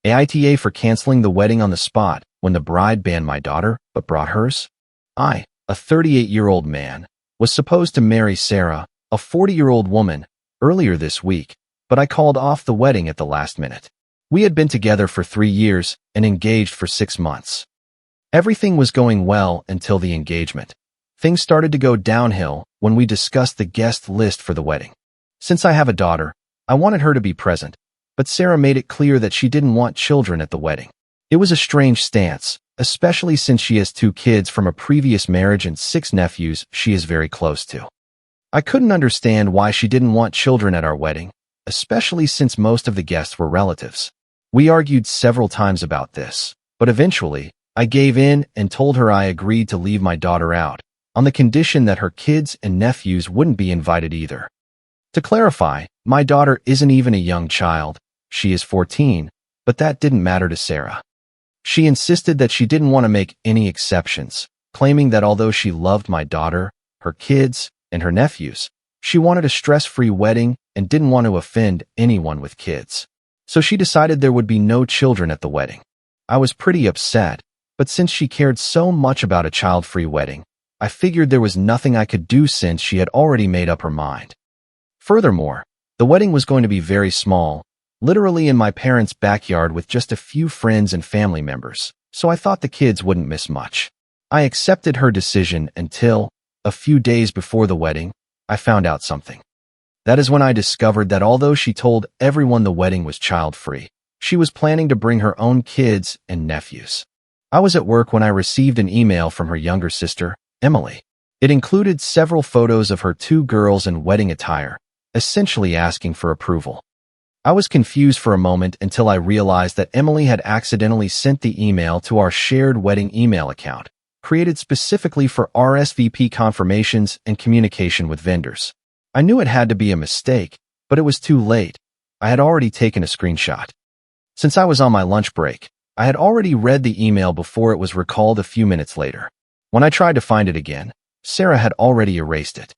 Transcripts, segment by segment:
AITA for canceling the wedding on the spot when the bride banned my daughter but brought hers? I, a 38-year-old man, was supposed to marry Sarah, a 40-year-old woman, earlier this week, but I called off the wedding at the last minute. We had been together for 3 years and engaged for 6 months. Everything was going well until the engagement. Things started to go downhill when we discussed the guest list for the wedding. Since I have a daughter, I wanted her to be present, but Sarah made it clear that she didn't want children at the wedding. It was a strange stance, especially since she has 2 kids from a previous marriage and 6 nephews she is very close to. I couldn't understand why she didn't want children at our wedding, especially since most of the guests were relatives. We argued several times about this, but eventually, I gave in and told her I agreed to leave my daughter out, on the condition that her kids and nephews wouldn't be invited either. To clarify, my daughter isn't even a young child, she is 14, but that didn't matter to Sarah. She insisted that she didn't want to make any exceptions, claiming that although she loved my daughter, her kids, and her nephews, she wanted a stress-free wedding and didn't want to offend anyone with kids. So she decided there would be no children at the wedding. I was pretty upset, but since she cared so much about a child-free wedding, I figured there was nothing I could do since she had already made up her mind. Furthermore, the wedding was going to be very small, literally in my parents' backyard with just a few friends and family members, so I thought the kids wouldn't miss much. I accepted her decision until, a few days before the wedding, I found out something. That is when I discovered that although she told everyone the wedding was child-free, she was planning to bring her own kids and nephews. I was at work when I received an email from her younger sister, Emily. It included several photos of her 2 girls in wedding attire, essentially asking for approval. I was confused for a moment until I realized that Emily had accidentally sent the email to our shared wedding email account, created specifically for RSVP confirmations and communication with vendors. I knew it had to be a mistake, but it was too late. I had already taken a screenshot. Since I was on my lunch break, I had already read the email before it was recalled a few minutes later. When I tried to find it again, Sarah had already erased it.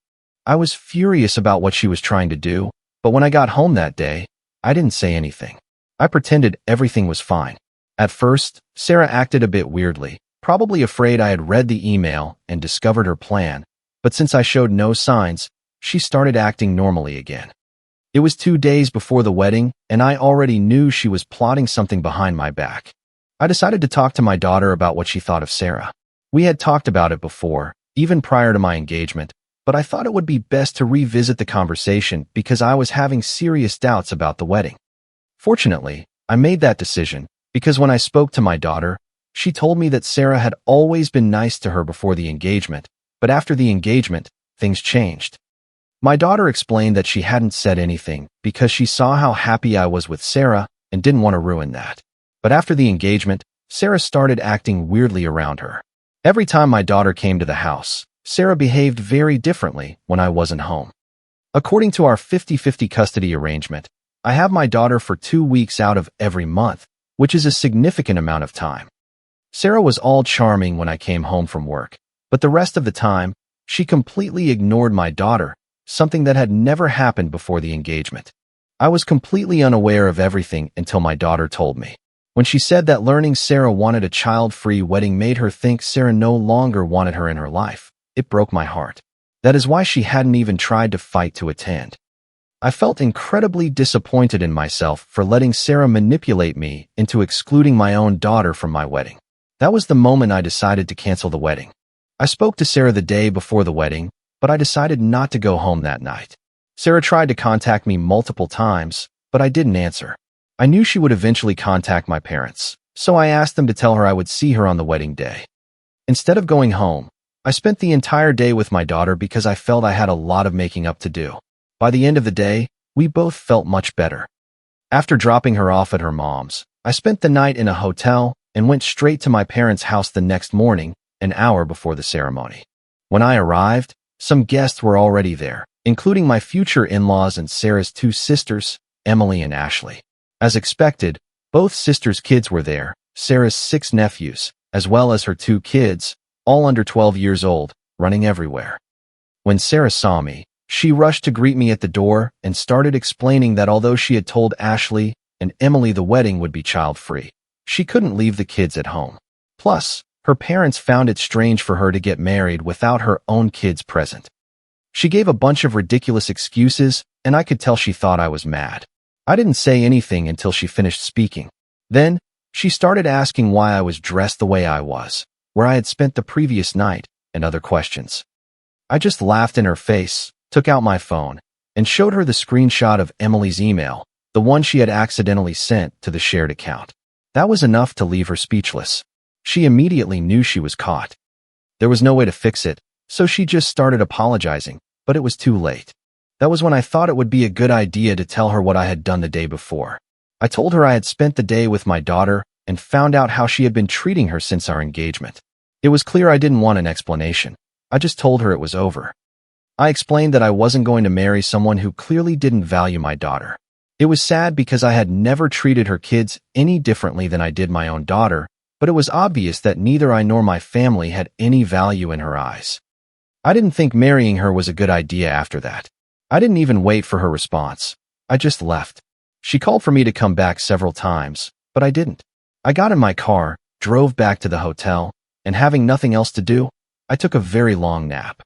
I was furious about what she was trying to do, but when I got home that day, I didn't say anything. I pretended everything was fine. At first, Sarah acted a bit weirdly, probably afraid I had read the email and discovered her plan, but since I showed no signs, she started acting normally again. It was 2 days before the wedding, and I already knew she was plotting something behind my back. I decided to talk to my daughter about what she thought of Sarah. We had talked about it before, even prior to my engagement, but I thought it would be best to revisit the conversation because I was having serious doubts about the wedding. Fortunately, I made that decision because when I spoke to my daughter, she told me that Sarah had always been nice to her before the engagement, but after the engagement, things changed. My daughter explained that she hadn't said anything because she saw how happy I was with Sarah and didn't want to ruin that. But after the engagement, Sarah started acting weirdly around her. Every time my daughter came to the house, Sarah behaved very differently when I wasn't home. According to our 50-50 custody arrangement, I have my daughter for 2 weeks out of every month, which is a significant amount of time. Sarah was all charming when I came home from work, but the rest of the time, she completely ignored my daughter, something that had never happened before the engagement. I was completely unaware of everything until my daughter told me. When she said that learning Sarah wanted a child-free wedding made her think Sarah no longer wanted her in her life, it broke my heart. That is why she hadn't even tried to fight to attend. I felt incredibly disappointed in myself for letting Sarah manipulate me into excluding my own daughter from my wedding. That was the moment I decided to cancel the wedding. I spoke to Sarah the day before the wedding, but I decided not to go home that night. Sarah tried to contact me multiple times, but I didn't answer. I knew she would eventually contact my parents, so I asked them to tell her I would see her on the wedding day. Instead of going home, I spent the entire day with my daughter because I felt I had a lot of making up to do. By the end of the day, we both felt much better. After dropping her off at her mom's, I spent the night in a hotel and went straight to my parents' house the next morning, an hour before the ceremony. When I arrived, some guests were already there, including my future in-laws and Sarah's 2 sisters, Emily and Ashley. As expected, both sisters' kids were there, Sarah's 6 nephews, as well as her 2 kids, all under 12 years old, running everywhere. When Sarah saw me, she rushed to greet me at the door and started explaining that although she had told Ashley and Emily the wedding would be child-free. She couldn't leave the kids at home. Plus, her parents found it strange for her to get married without her own kids present. She gave a bunch of ridiculous excuses, and I could tell she thought I was mad. I didn't say anything until she finished speaking. Then, she started asking why I was dressed the way I was, where I had spent the previous night, and other questions. I just laughed in her face, took out my phone, and showed her the screenshot of Emily's email, the one she had accidentally sent to the shared account. That was enough to leave her speechless. She immediately knew she was caught. There was no way to fix it, so she just started apologizing, but it was too late. That was when I thought it would be a good idea to tell her what I had done the day before. I told her I had spent the day with my daughter and found out how she had been treating her since our engagement. It was clear I didn't want an explanation. I just told her it was over. I explained that I wasn't going to marry someone who clearly didn't value my daughter. It was sad because I had never treated her kids any differently than I did my own daughter, but it was obvious that neither I nor my family had any value in her eyes. I didn't think marrying her was a good idea after that. I didn't even wait for her response. I just left. She called for me to come back several times, but I didn't. I got in my car, drove back to the hotel, and having nothing else to do, I took a very long nap.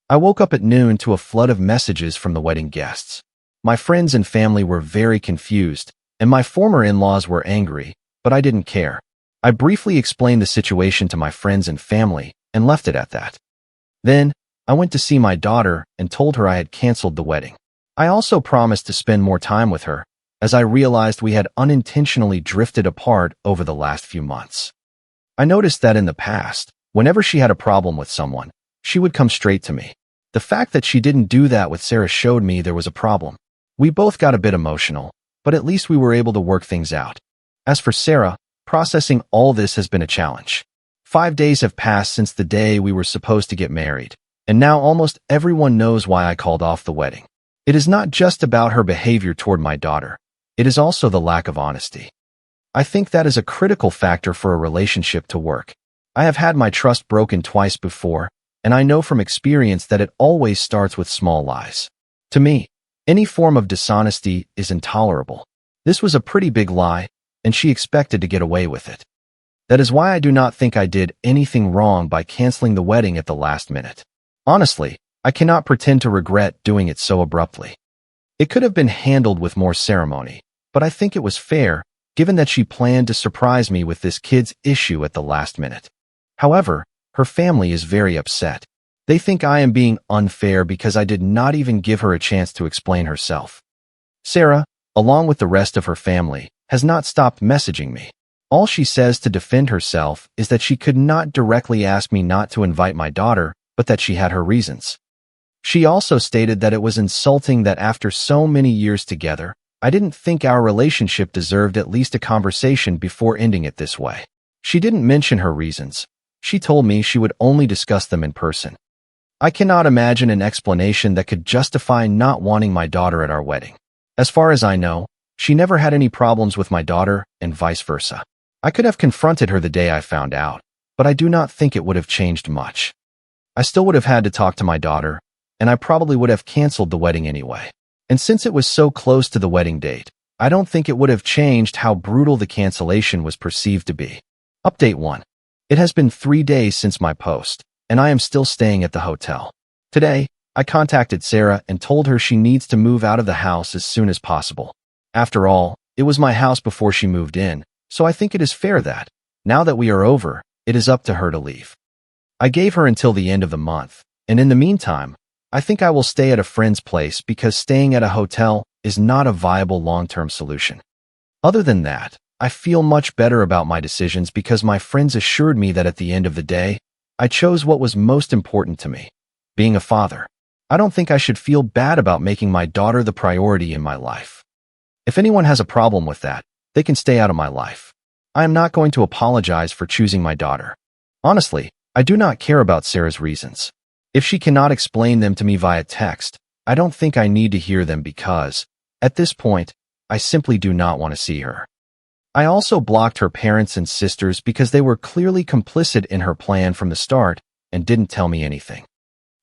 I woke up at noon to a flood of messages from the wedding guests. My friends and family were very confused, and my former in-laws were angry, but I didn't care. I briefly explained the situation to my friends and family and left it at that. Then, I went to see my daughter and told her I had canceled the wedding. I also promised to spend more time with her, as I realized we had unintentionally drifted apart over the last few months. I noticed that in the past, whenever she had a problem with someone, she would come straight to me. The fact that she didn't do that with Sarah showed me there was a problem. We both got a bit emotional, but at least we were able to work things out. As for Sarah, processing all this has been a challenge. 5 days have passed since the day we were supposed to get married, and now almost everyone knows why I called off the wedding. It is not just about her behavior toward my daughter. It is also the lack of honesty. I think that is a critical factor for a relationship to work. I have had my trust broken twice before, and I know from experience that it always starts with small lies. To me, any form of dishonesty is intolerable. This was a pretty big lie, and she expected to get away with it. That is why I do not think I did anything wrong by canceling the wedding at the last minute. Honestly, I cannot pretend to regret doing it so abruptly. It could have been handled with more ceremony, but I think it was fair, given that she planned to surprise me with this kid's issue at the last minute. However, her family is very upset. They think I am being unfair because I did not even give her a chance to explain herself. Sarah, along with the rest of her family, has not stopped messaging me. All she says to defend herself is that she could not directly ask me not to invite my daughter, but that she had her reasons. She also stated that it was insulting that after so many years together, I didn't think our relationship deserved at least a conversation before ending it this way. She didn't mention her reasons. She told me she would only discuss them in person. I cannot imagine an explanation that could justify not wanting my daughter at our wedding. As far as I know, she never had any problems with my daughter, and vice versa. I could have confronted her the day I found out, but I do not think it would have changed much. I still would have had to talk to my daughter, and I probably would have canceled the wedding anyway. And since it was so close to the wedding date, I don't think it would have changed how brutal the cancellation was perceived to be. Update 1. It has been 3 days since my post, and I am still staying at the hotel. Today, I contacted Sarah and told her she needs to move out of the house as soon as possible. After all, it was my house before she moved in, so I think it is fair that, now that we are over, it is up to her to leave. I gave her until the end of the month, and in the meantime, I think I will stay at a friend's place because staying at a hotel is not a viable long-term solution. Other than that, I feel much better about my decisions because my friends assured me that at the end of the day, I chose what was most important to me, being a father. I don't think I should feel bad about making my daughter the priority in my life. If anyone has a problem with that, they can stay out of my life. I am not going to apologize for choosing my daughter. Honestly, I do not care about Sarah's reasons. If she cannot explain them to me via text, I don't think I need to hear them because, at this point, I simply do not want to see her. I also blocked her parents and sisters because they were clearly complicit in her plan from the start and didn't tell me anything.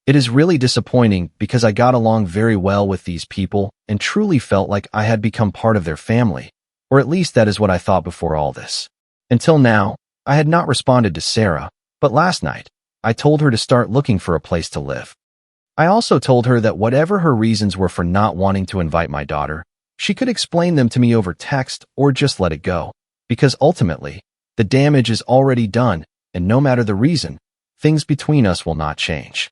It is really disappointing because I got along very well with these people and truly felt like I had become part of their family, or at least that is what I thought before all this. Until now, I had not responded to Sarah, but last night, I told her to start looking for a place to live. I also told her that whatever her reasons were for not wanting to invite my daughter, she could explain them to me over text or just let it go, because ultimately, the damage is already done, and no matter the reason, things between us will not change.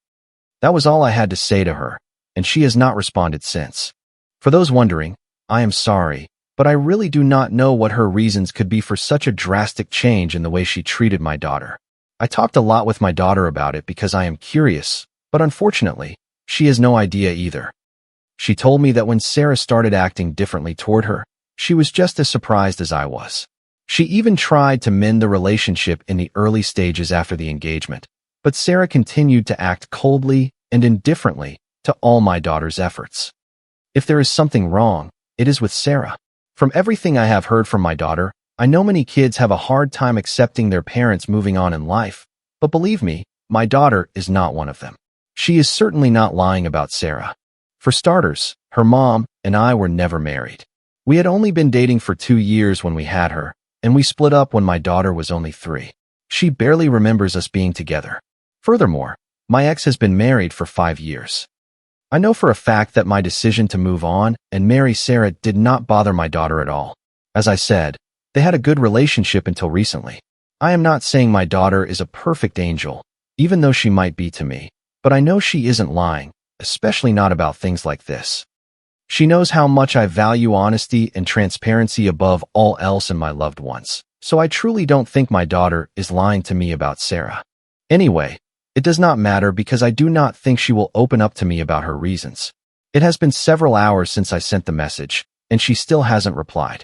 That was all I had to say to her, and she has not responded since. For those wondering, I am sorry, but I really do not know what her reasons could be for such a drastic change in the way she treated my daughter. I talked a lot with my daughter about it because I am curious, but unfortunately, she has no idea either. She told me that when Sarah started acting differently toward her, she was just as surprised as I was. She even tried to mend the relationship in the early stages after the engagement, but Sarah continued to act coldly and indifferently to all my daughter's efforts. If there is something wrong, it is with Sarah. From everything I have heard from my daughter, I know many kids have a hard time accepting their parents moving on in life, but believe me, my daughter is not one of them. She is certainly not lying about Sarah. For starters, her mom and I were never married. We had only been dating for 2 years when we had her, and we split up when my daughter was only 3. She barely remembers us being together. Furthermore, my ex has been married for 5 years. I know for a fact that my decision to move on and marry Sarah did not bother my daughter at all. As I said, they had a good relationship until recently. I am not saying my daughter is a perfect angel, even though she might be to me, but I know she isn't lying, especially not about things like this. She knows how much I value honesty and transparency above all else in my loved ones, so I truly don't think my daughter is lying to me about Sarah. Anyway, it does not matter because I do not think she will open up to me about her reasons. It has been several hours since I sent the message, and she still hasn't replied.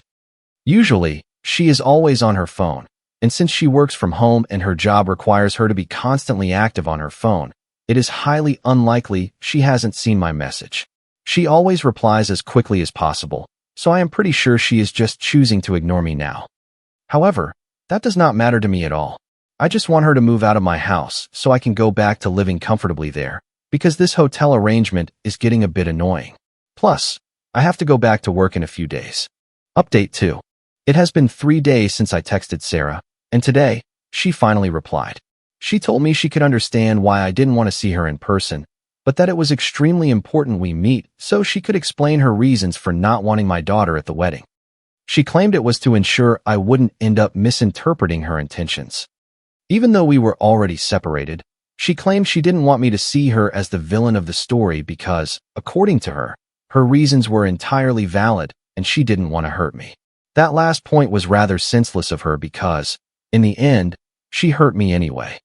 Usually, she is always on her phone, and since she works from home and her job requires her to be constantly active on her phone, it is highly unlikely she hasn't seen my message. She always replies as quickly as possible, so I am pretty sure she is just choosing to ignore me now. However, that does not matter to me at all. I just want her to move out of my house so I can go back to living comfortably there, because this hotel arrangement is getting a bit annoying. Plus, I have to go back to work in a few days. Update 2. It has been 3 days since I texted Sarah, and today, she finally replied. She told me she could understand why I didn't want to see her in person, but that it was extremely important we meet so she could explain her reasons for not wanting my daughter at the wedding. She claimed it was to ensure I wouldn't end up misinterpreting her intentions. Even though we were already separated, she claimed she didn't want me to see her as the villain of the story because, according to her, her reasons were entirely valid and she didn't want to hurt me. That last point was rather senseless of her because, in the end, she hurt me anyway.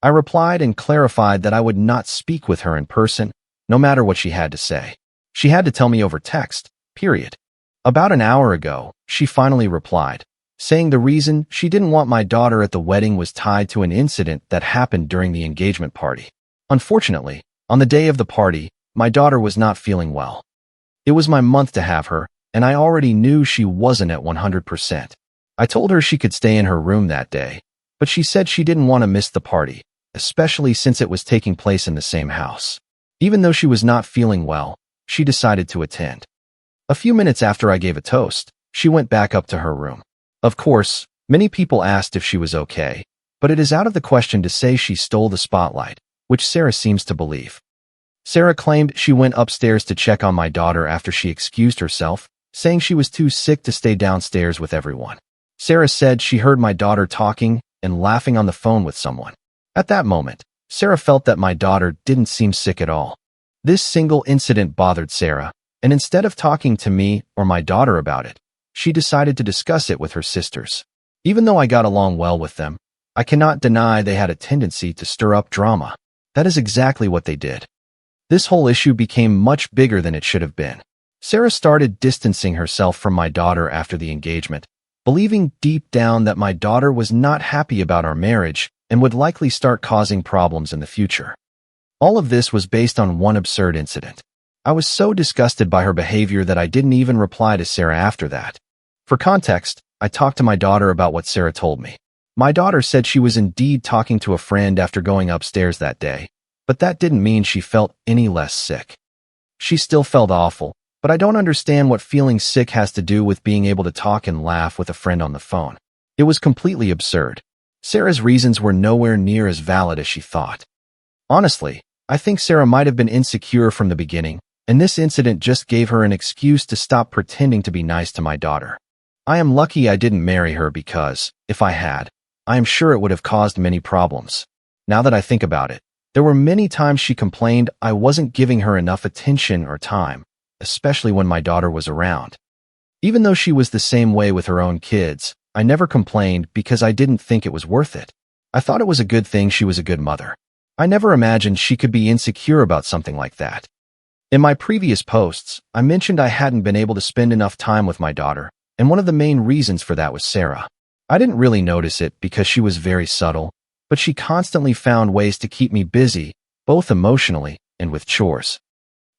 I replied and clarified that I would not speak with her in person, no matter what she had to say. She had to tell me over text, period. About an hour ago, she finally replied, saying the reason she didn't want my daughter at the wedding was tied to an incident that happened during the engagement party. Unfortunately, on the day of the party, my daughter was not feeling well. It was my month to have her, and I already knew she wasn't at 100%. I told her she could stay in her room that day, but she said she didn't want to miss the party, especially since it was taking place in the same house. Even though she was not feeling well, she decided to attend. A few minutes after I gave a toast, she went back up to her room. Of course, many people asked if she was okay, but it is out of the question to say she stole the spotlight, which Sarah seems to believe. Sarah claimed she went upstairs to check on my daughter after she excused herself, saying she was too sick to stay downstairs with everyone. Sarah said she heard my daughter talking and laughing on the phone with someone. At that moment, Sarah felt that my daughter didn't seem sick at all. This single incident bothered Sarah, and instead of talking to me or my daughter about it, she decided to discuss it with her sisters. Even though I got along well with them, I cannot deny they had a tendency to stir up drama. That is exactly what they did. This whole issue became much bigger than it should have been. Sarah started distancing herself from my daughter after the engagement, believing deep down that my daughter was not happy about our marriage and would likely start causing problems in the future. All of this was based on one absurd incident. I was so disgusted by her behavior that I didn't even reply to Sarah after that. For context, I talked to my daughter about what Sarah told me. My daughter said she was indeed talking to a friend after going upstairs that day, but that didn't mean she felt any less sick. She still felt awful, but I don't understand what feeling sick has to do with being able to talk and laugh with a friend on the phone. It was completely absurd. Sarah's reasons were nowhere near as valid as she thought. Honestly, I think Sarah might have been insecure from the beginning, and this incident just gave her an excuse to stop pretending to be nice to my daughter. I am lucky I didn't marry her because, if I had, I am sure it would have caused many problems. Now that I think about it, there were many times she complained I wasn't giving her enough attention or time, especially when my daughter was around. Even though she was the same way with her own kids, I never complained because I didn't think it was worth it. I thought it was a good thing she was a good mother. I never imagined she could be insecure about something like that. In my previous posts, I mentioned I hadn't been able to spend enough time with my daughter, and one of the main reasons for that was Sarah. I didn't really notice it because she was very subtle, but she constantly found ways to keep me busy, both emotionally and with chores.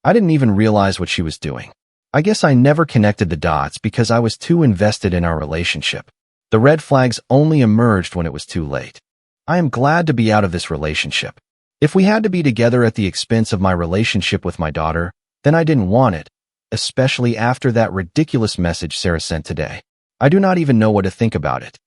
I didn't even realize what she was doing. I guess I never connected the dots because I was too invested in our relationship. The red flags only emerged when it was too late. I am glad to be out of this relationship. If we had to be together at the expense of my relationship with my daughter, then I didn't want it, especially after that ridiculous message Sarah sent today. I do not even know what to think about it.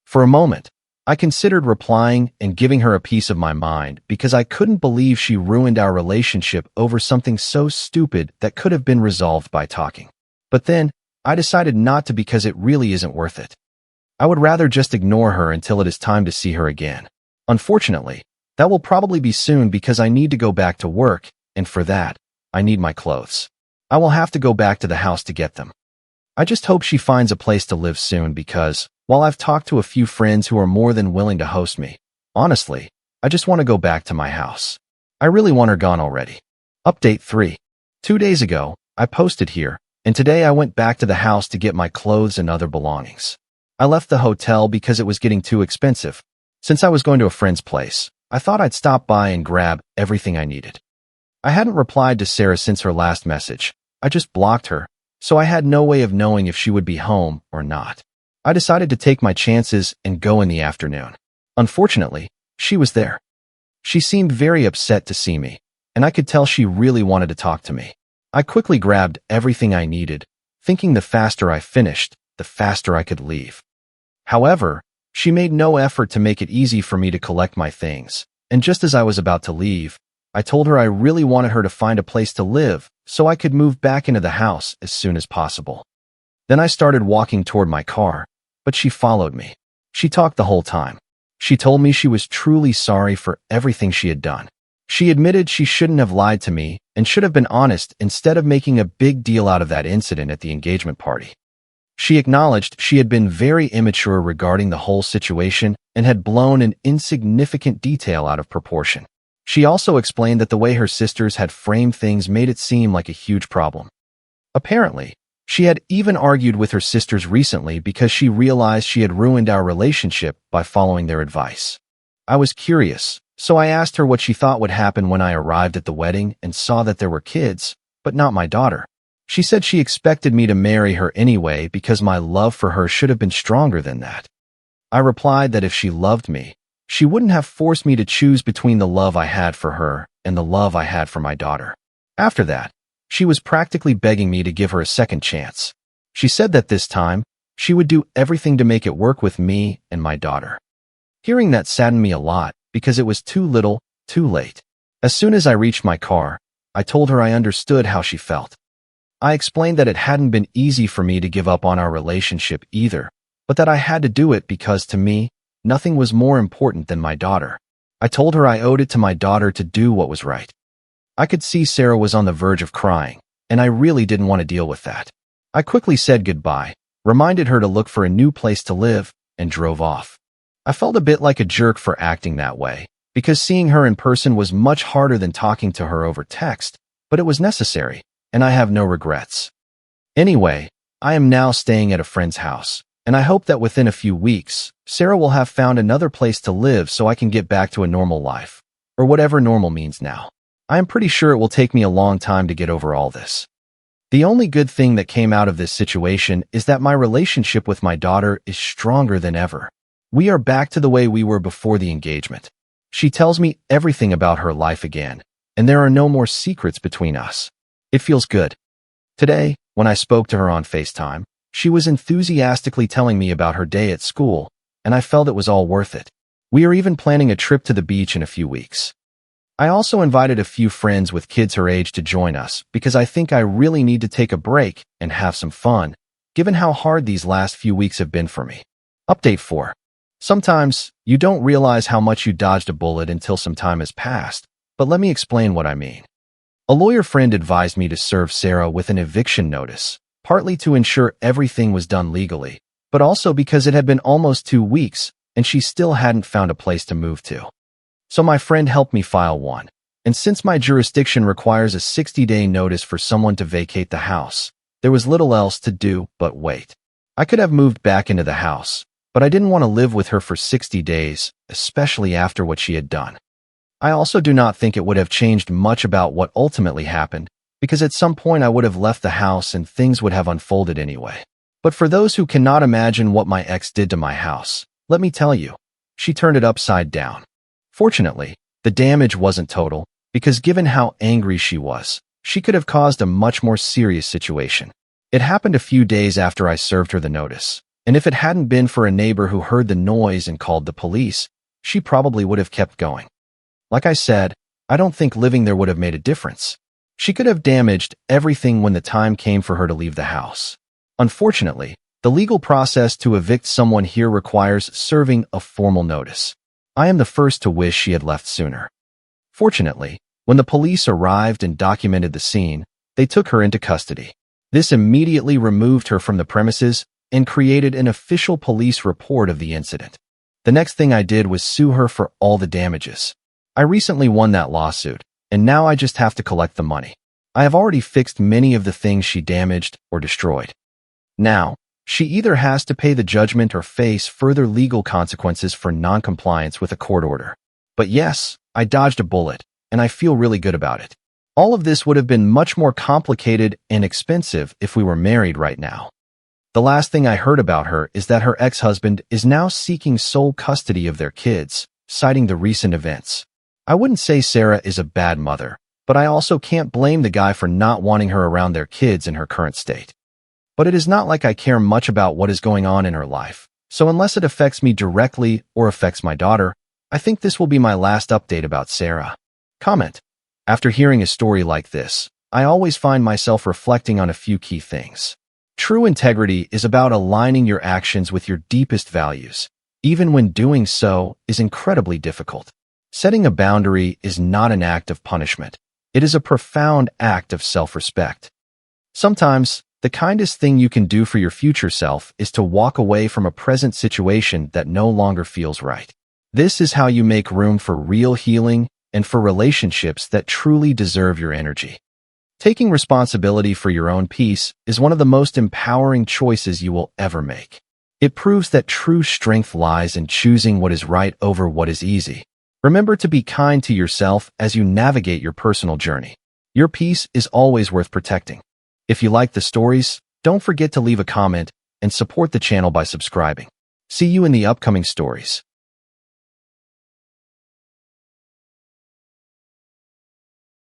For a moment, I considered replying and giving her a piece of my mind because I couldn't believe she ruined our relationship over something so stupid that could have been resolved by talking. But then, I decided not to because it really isn't worth it. I would rather just ignore her until it is time to see her again. Unfortunately, that will probably be soon because I need to go back to work, and for that, I need my clothes. I will have to go back to the house to get them. I just hope she finds a place to live soon because, while I've talked to a few friends who are more than willing to host me, honestly, I just want to go back to my house. I really want her gone already. Update 3. 2 days ago, I posted here, and today I went back to the house to get my clothes and other belongings. I left the hotel because it was getting too expensive. Since I was going to a friend's place, I thought I'd stop by and grab everything I needed. I hadn't replied to Sarah since her last message. I just blocked her, so I had no way of knowing if she would be home or not. I decided to take my chances and go in the afternoon. Unfortunately, she was there. She seemed very upset to see me, and I could tell she really wanted to talk to me. I quickly grabbed everything I needed, thinking the faster I finished, the faster I could leave. However, she made no effort to make it easy for me to collect my things, and just as I was about to leave, I told her I really wanted her to find a place to live so I could move back into the house as soon as possible. Then I started walking toward my car, but she followed me. She talked the whole time. She told me she was truly sorry for everything she had done. She admitted she shouldn't have lied to me and should have been honest instead of making a big deal out of that incident at the engagement party. She acknowledged she had been very immature regarding the whole situation and had blown an insignificant detail out of proportion. She also explained that the way her sisters had framed things made it seem like a huge problem. Apparently, she had even argued with her sisters recently because she realized she had ruined our relationship by following their advice. I was curious, so I asked her what she thought would happen when I arrived at the wedding and saw that there were kids, but not my daughter. She said she expected me to marry her anyway because my love for her should have been stronger than that. I replied that if she loved me, she wouldn't have forced me to choose between the love I had for her and the love I had for my daughter. After that, she was practically begging me to give her a second chance. She said that this time, she would do everything to make it work with me and my daughter. Hearing that saddened me a lot because it was too little, too late. As soon as I reached my car, I told her I understood how she felt. I explained that it hadn't been easy for me to give up on our relationship either, but that I had to do it because to me, nothing was more important than my daughter. I told her I owed it to my daughter to do what was right. I could see Sarah was on the verge of crying, and I really didn't want to deal with that. I quickly said goodbye, reminded her to look for a new place to live, and drove off. I felt a bit like a jerk for acting that way, because seeing her in person was much harder than talking to her over text, but it was necessary, and I have no regrets. Anyway, I am now staying at a friend's house, and I hope that within a few weeks, Sarah will have found another place to live so I can get back to a normal life, or whatever normal means now. I am pretty sure it will take me a long time to get over all this. The only good thing that came out of this situation is that my relationship with my daughter is stronger than ever. We are back to the way we were before the engagement. She tells me everything about her life again, and there are no more secrets between us. It feels good. Today, when I spoke to her on FaceTime, she was enthusiastically telling me about her day at school, and I felt it was all worth it. We are even planning a trip to the beach in a few weeks. I also invited a few friends with kids her age to join us because I think I really need to take a break and have some fun, given how hard these last few weeks have been for me. Update 4. Sometimes, you don't realize how much you dodged a bullet until some time has passed, but let me explain what I mean. A lawyer friend advised me to serve Sarah with an eviction notice, partly to ensure everything was done legally, but also because it had been almost 2 weeks and she still hadn't found a place to move to. So my friend helped me file one, and since my jurisdiction requires a 60-day notice for someone to vacate the house, there was little else to do but wait. I could have moved back into the house, but I didn't want to live with her for 60 days, especially after what she had done. I also do not think it would have changed much about what ultimately happened, because at some point I would have left the house and things would have unfolded anyway. But for those who cannot imagine what my ex did to my house, let me tell you, she turned it upside down. Fortunately, the damage wasn't total, because given how angry she was, she could have caused a much more serious situation. It happened a few days after I served her the notice, and if it hadn't been for a neighbor who heard the noise and called the police, she probably would have kept going. Like I said, I don't think living there would have made a difference. She could have damaged everything when the time came for her to leave the house. Unfortunately, the legal process to evict someone here requires serving a formal notice. I am the first to wish she had left sooner. Fortunately, when the police arrived and documented the scene, they took her into custody. This immediately removed her from the premises and created an official police report of the incident. The next thing I did was sue her for all the damages. I recently won that lawsuit, and now I just have to collect the money. I have already fixed many of the things she damaged or destroyed. Now, she either has to pay the judgment or face further legal consequences for non-compliance with a court order. But yes, I dodged a bullet, and I feel really good about it. All of this would have been much more complicated and expensive if we were married right now. The last thing I heard about her is that her ex-husband is now seeking sole custody of their kids, citing the recent events. I wouldn't say Sarah is a bad mother, but I also can't blame the guy for not wanting her around their kids in her current state. But it is not like I care much about what is going on in her life, so unless it affects me directly or affects my daughter, I think this will be my last update about Sarah. Comment. After hearing a story like this, I always find myself reflecting on a few key things. True integrity is about aligning your actions with your deepest values, even when doing so is incredibly difficult. Setting a boundary is not an act of punishment. It is a profound act of self-respect. Sometimes, the kindest thing you can do for your future self is to walk away from a present situation that no longer feels right. This is how you make room for real healing and for relationships that truly deserve your energy. Taking responsibility for your own peace is one of the most empowering choices you will ever make. It proves that true strength lies in choosing what is right over what is easy. Remember to be kind to yourself as you navigate your personal journey. Your peace is always worth protecting. If you like the stories, don't forget to leave a comment and support the channel by subscribing. See you in the upcoming stories.